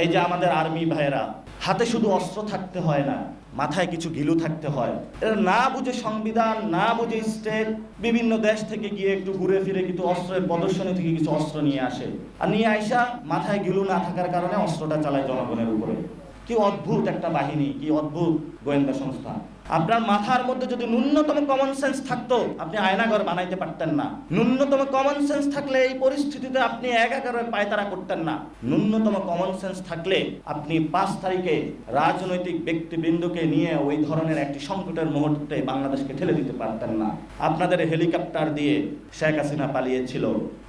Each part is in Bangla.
এই যে আমাদের আর্মি ভাইয়েরা, হাতে শুধু অস্ত্র থাকতে হয় না, মাথায় কিছু গিলু থাকতে হয়। এরা না বুঝে সংবিধান, না বুঝে স্টেট, বিভিন্ন দেশ থেকে গিয়ে একটু ঘুরে ফিরে কিন্তু অস্ত্রের প্রদর্শনী থেকে কিছু অস্ত্র নিয়ে আসে, আর নিয়ে আইসা মাথায় গিলু না থাকার কারণে অস্ত্রটা চালায় জনগণের উপরে। কি অদ্ভুত একটা বাহিনী, কি অদ্ভুত গোয়েন্দা সংস্থা। আপনার মাথার মধ্যে যদি ন্যূনতম কমন সেন্স থাকতো, আপনি আয়নাঘর বানাইতে পারতেন না। ন্যূনতম কমন সেন্স থাকলে এই পরিস্থিতিতে আপনি একাকারের পায়তারা করতেন না। ন্যূনতম কমন সেন্স থাকলে আপনি 5 তারিখে রাজনৈতিক ব্যক্তিবৃন্দকে নিয়ে ওই ধরনের একটি সংকটের মুহূর্তে বাংলাদেশকে ঠেলে দিতে পারতেন না। আপনাদের হেলিকপ্টার দিয়ে শেখ হাসিনা পালিয়েছিল।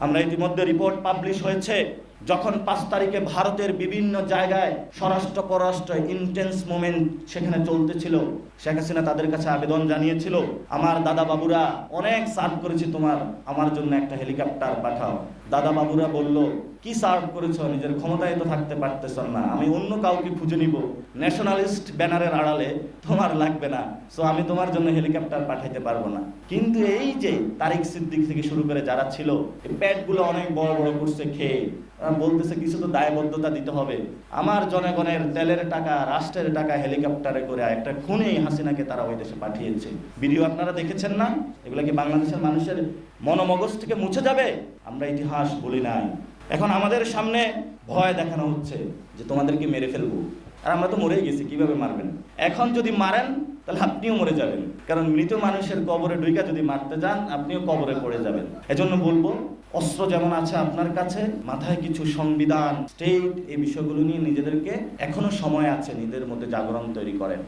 আমরা ইতিমধ্যে রিপোর্ট পাবলিশ হয়েছে, যখন 5 তারিখে ভারতের বিভিন্ন জায়গায় স্বরাষ্ট্র পররাষ্ট্র ইন্টেন্স মুভমেন্ট সেখানে চলতেছিল, শেখ হাসিনা তাদের কাছে আবেদন জানিয়েছিল, আমার দাদা বাবুরা অনেক সার্ভ করেছি, আমার জন্য একটা হেলিকপ্টার পাঠাও। দাদা বাবুরা বলল, কি সার্ভ করেছ, নিজের ক্ষমতায় তো থাকতে পারতেছ না, আমি অন্য কাউকে খুঁজে নিব, ন্যাশনালিস্ট ব্যানারের আড়ালে তোমার লাগবে না, সো আমি তোমার জন্য হেলিকপ্টার পাঠাইতে পারবো না। কিন্তু এই যে তারিক সিদ্দিক থেকে শুরু করে যারা ছিল, এই পেটগুলো অনেক বড় বড় করছে খেয়ে, বলতেছে কিছু তো দায়বদ্ধতা দিতে হবে। আমার জনগণের তেলের টাকা, রাষ্ট্রের টাকা হেলিকপ্টারে করে একটা খুনি হাসিনাকে তারা ওই দেশে পাঠিয়েছে। ভিডিও আপনারা দেখেছেন না? এগুলো কি বাংলাদেশের মানুষের মনোমগজ থেকে মুছে যাবে? আমরা ইতিহাস বলি নাই। এখন আমাদের সামনে ভয় দেখানো হচ্ছে যে তোমাদেরকে মেরে ফেলবো, আর আমরা তো মরেই গেছি, কিভাবে মারবেন? এখন যদি মারেন তাহলে আপনিও মরে যাবেন, কারণ মৃত মানুষের কবরে ঢুইকা যদি মারতে যান আপনিও কবরে পড়ে যাবেন। এজন্য বলবো, অস্ত্র যেমন আছে আপনার কাছে, মাথায় কিছু সংবিধান, স্টেট, এই বিষয়গুলো নিয়ে নিজেদেরকে এখনো সময় আছে, নিজেদের মধ্যে জাগরণ তৈরি করেন।